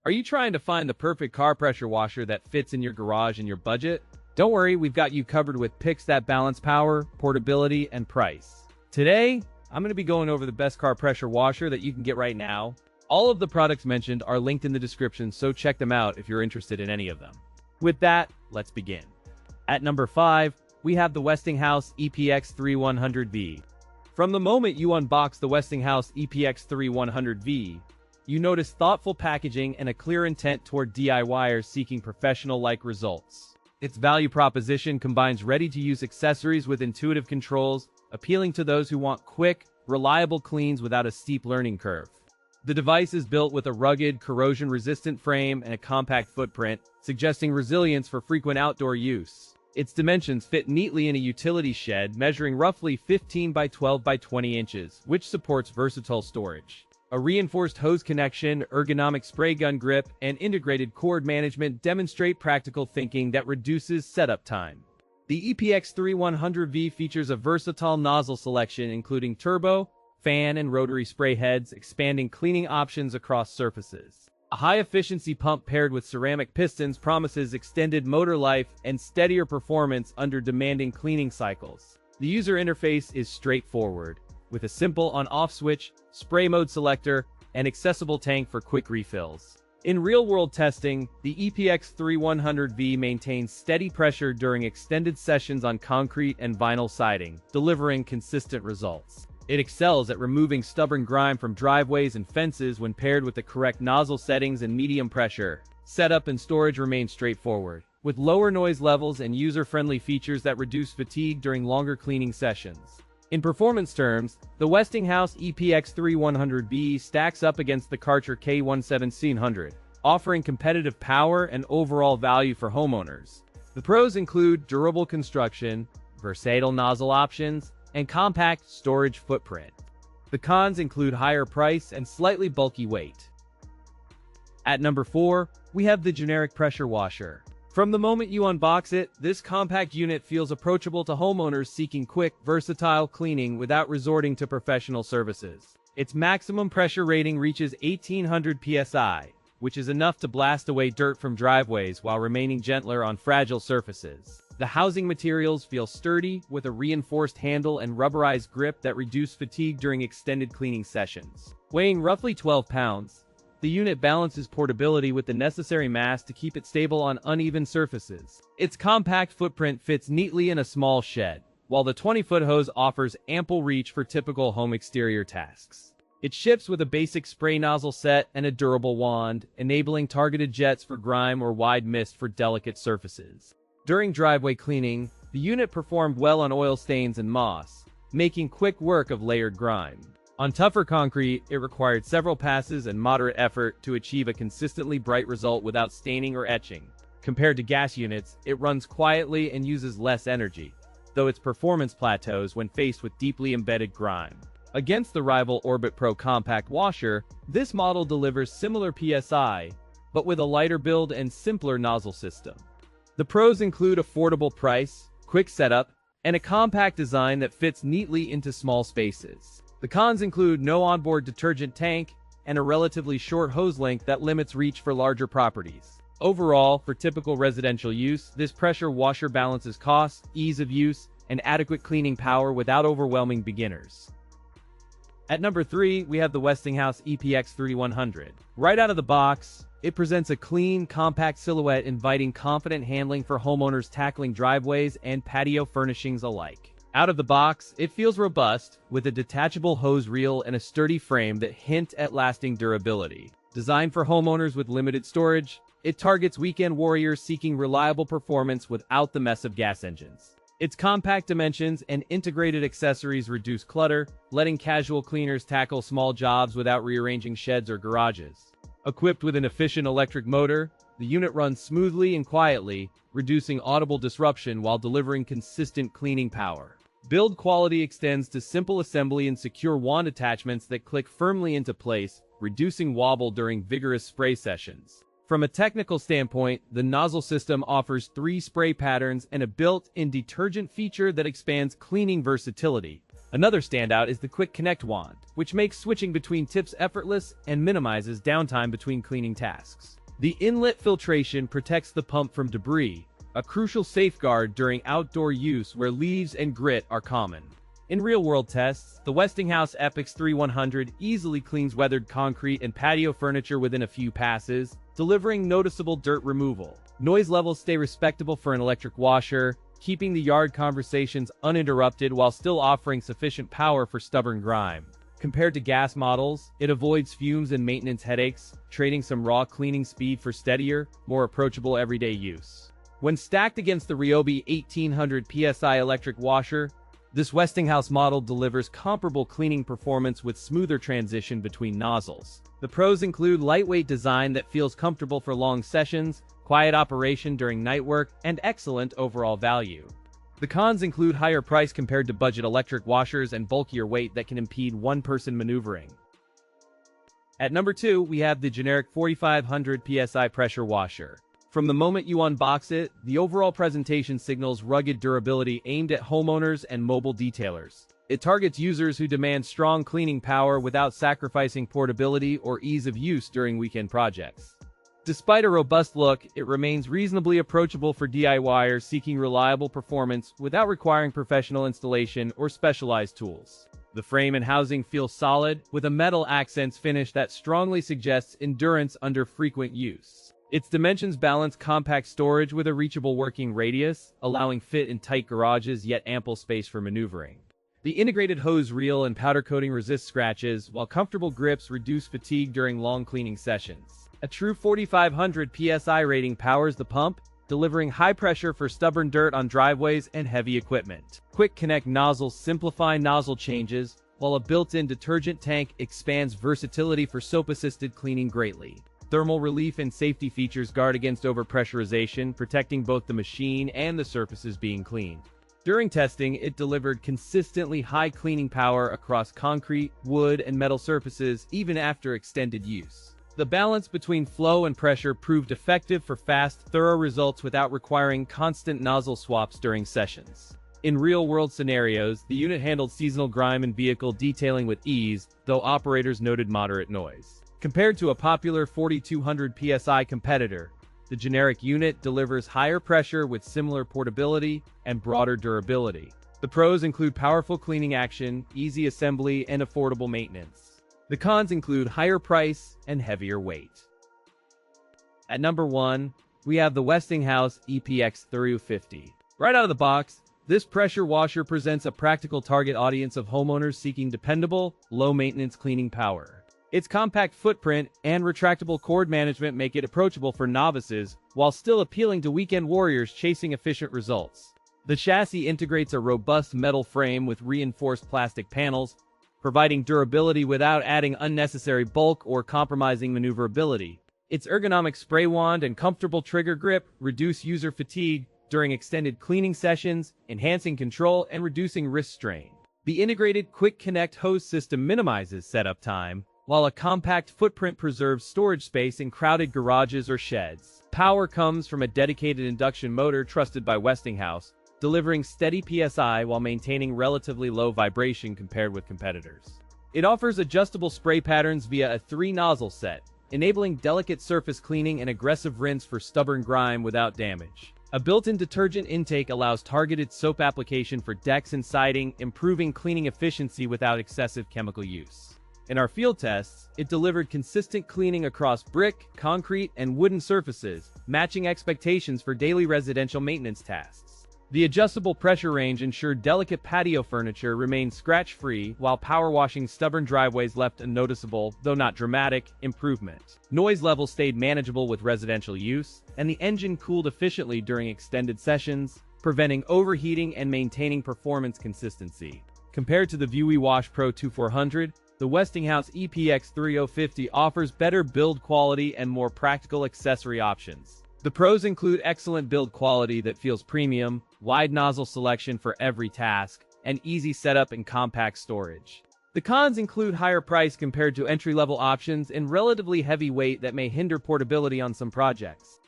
Are you trying to find the perfect car pressure washer that fits in your garage and your budget? Don't worry, we've got you covered with picks that balance power, portability, and price. Today, I'm going to be going over the best car pressure washer that you can get right now. All of the products mentioned are linked in the description, so check them out if you're interested in any of them. With that, let's begin. At number 5, we have the Westinghouse EPX3100V. From the moment you unbox the Westinghouse EPX3100V, you notice thoughtful packaging and a clear intent toward DIYers seeking professional-like results. Its value proposition combines ready-to-use accessories with intuitive controls, appealing to those who want quick, reliable cleans without a steep learning curve. The device is built with a rugged, corrosion-resistant frame and a compact footprint, suggesting resilience for frequent outdoor use. Its dimensions fit neatly in a utility shed measuring roughly 15 by 12 by 20 inches, which supports versatile storage. A reinforced hose connection, ergonomic spray gun grip, and integrated cord management demonstrate practical thinking that reduces setup time. The EPX3100V features a versatile nozzle selection including turbo, fan, and rotary spray heads, expanding cleaning options across surfaces. A high-efficiency pump paired with ceramic pistons promises extended motor life and steadier performance under demanding cleaning cycles. The user interface is straightforward, with a simple on-off switch, spray mode selector, and accessible tank for quick refills. In real-world testing, the EPX3100V maintains steady pressure during extended sessions on concrete and vinyl siding, delivering consistent results. It excels at removing stubborn grime from driveways and fences when paired with the correct nozzle settings and medium pressure. Setup and storage remain straightforward, with lower noise levels and user-friendly features that reduce fatigue during longer cleaning sessions. In performance terms, the Westinghouse EPX3100V stacks up against the Karcher K1700, offering competitive power and overall value for homeowners. The pros include durable construction, versatile nozzle options, and compact storage footprint. The cons include higher price and slightly bulky weight. At number 4, we have the Generic pressure washer. From the moment you unbox it, this compact unit feels approachable to homeowners seeking quick, versatile cleaning without resorting to professional services. Its maximum pressure rating reaches 1800 PSI, which is enough to blast away dirt from driveways while remaining gentler on fragile surfaces. The housing materials feel sturdy, with a reinforced handle and rubberized grip that reduce fatigue during extended cleaning sessions. Weighing roughly 12 pounds, the unit balances portability with the necessary mass to keep it stable on uneven surfaces. Its compact footprint fits neatly in a small shed, while the 20-foot hose offers ample reach for typical home exterior tasks. It ships with a basic spray nozzle set and a durable wand, enabling targeted jets for grime or wide mist for delicate surfaces. During driveway cleaning, the unit performed well on oil stains and moss, making quick work of layered grime. On tougher concrete, it required several passes and moderate effort to achieve a consistently bright result without staining or etching. Compared to gas units, it runs quietly and uses less energy, though its performance plateaus when faced with deeply embedded grime. Against the rival Orbit Pro compact washer, this model delivers similar PSI, but with a lighter build and simpler nozzle system. The pros include affordable price, quick setup, and a compact design that fits neatly into small spaces. The cons include no onboard detergent tank and a relatively short hose length that limits reach for larger properties. Overall, for typical residential use, this pressure washer balances cost, ease of use, and adequate cleaning power without overwhelming beginners. At number 3, we have the Westinghouse EPX3100. Right out of the box, it presents a clean, compact silhouette inviting confident handling for homeowners tackling driveways and patio furnishings alike. Out of the box, it feels robust, with a detachable hose reel and a sturdy frame that hint at lasting durability. Designed for homeowners with limited storage, it targets weekend warriors seeking reliable performance without the mess of gas engines. Its compact dimensions and integrated accessories reduce clutter, letting casual cleaners tackle small jobs without rearranging sheds or garages. Equipped with an efficient electric motor, the unit runs smoothly and quietly, reducing audible disruption while delivering consistent cleaning power. Build quality extends to simple assembly and secure wand attachments that click firmly into place, reducing wobble during vigorous spray sessions. From a technical standpoint, the nozzle system offers 3 spray patterns and a built-in detergent feature that expands cleaning versatility. Another standout is the Quick Connect wand, which makes switching between tips effortless and minimizes downtime between cleaning tasks. The inlet filtration protects the pump from debris, a crucial safeguard during outdoor use where leaves and grit are common. In real-world tests, the Westinghouse Epix 3100 easily cleans weathered concrete and patio furniture within a few passes, delivering noticeable dirt removal. Noise levels stay respectable for an electric washer, keeping the yard conversations uninterrupted while still offering sufficient power for stubborn grime. Compared to gas models, it avoids fumes and maintenance headaches, trading some raw cleaning speed for steadier, more approachable everyday use. When stacked against the Ryobi 1800 PSI electric washer, this Westinghouse model delivers comparable cleaning performance with smoother transition between nozzles. The pros include lightweight design that feels comfortable for long sessions, quiet operation during night work, and excellent overall value. The cons include higher price compared to budget electric washers and bulkier weight that can impede one-person maneuvering. At number 2, we have the generic 4500 PSI pressure washer. From the moment you unbox it, the overall presentation signals rugged durability aimed at homeowners and mobile detailers. It targets users who demand strong cleaning power without sacrificing portability or ease of use during weekend projects. Despite a robust look, it remains reasonably approachable for DIYers seeking reliable performance without requiring professional installation or specialized tools. The frame and housing feel solid, with a metal accents finish that strongly suggests endurance under frequent use. Its dimensions balance compact storage with a reachable working radius, allowing fit in tight garages yet ample space for maneuvering. The integrated hose reel and powder coating resist scratches, while comfortable grips reduce fatigue during long cleaning sessions. A true 4500 PSI rating powers the pump, delivering high pressure for stubborn dirt on driveways and heavy equipment. Quick Connect nozzles simplify nozzle changes, while a built-in detergent tank expands versatility for soap-assisted cleaning greatly. Thermal relief and safety features guard against overpressurization, protecting both the machine and the surfaces being cleaned. During testing, it delivered consistently high cleaning power across concrete, wood, and metal surfaces, even after extended use. The balance between flow and pressure proved effective for fast, thorough results without requiring constant nozzle swaps during sessions. In real-world scenarios, the unit handled seasonal grime and vehicle detailing with ease, though operators noted moderate noise. Compared to a popular 4200 PSI competitor, the generic unit delivers higher pressure with similar portability and broader durability. The pros include powerful cleaning action, easy assembly, and affordable maintenance. The cons include higher price and heavier weight. At number 1, we have the Westinghouse EPX 350. Right out of the box, this pressure washer presents a practical target audience of homeowners seeking dependable, low-maintenance cleaning power. Its compact footprint and retractable cord management make it approachable for novices, while still appealing to weekend warriors chasing efficient results. The chassis integrates a robust metal frame with reinforced plastic panels, providing durability without adding unnecessary bulk or compromising maneuverability. Its ergonomic spray wand and comfortable trigger grip reduce user fatigue during extended cleaning sessions, enhancing control and reducing wrist strain. The integrated Quick Connect hose system minimizes setup time, while a compact footprint preserves storage space in crowded garages or sheds. Power comes from a dedicated induction motor trusted by Westinghouse, delivering steady PSI while maintaining relatively low vibration compared with competitors. It offers adjustable spray patterns via a 3-nozzle set, enabling delicate surface cleaning and aggressive rinse for stubborn grime without damage. A built-in detergent intake allows targeted soap application for decks and siding, improving cleaning efficiency without excessive chemical use. In our field tests, it delivered consistent cleaning across brick, concrete, and wooden surfaces, matching expectations for daily residential maintenance tasks. The adjustable pressure range ensured delicate patio furniture remained scratch-free, while power washing stubborn driveways left a noticeable, though not dramatic, improvement. Noise levels stayed manageable with residential use, and the engine cooled efficiently during extended sessions, preventing overheating and maintaining performance consistency. Compared to the Vue Wash Pro 2400, the Westinghouse EPX 3050 offers better build quality and more practical accessory options. The pros include excellent build quality that feels premium, wide nozzle selection for every task, and easy setup and compact storage. The cons include higher price compared to entry-level options and relatively heavy weight that may hinder portability on some projects.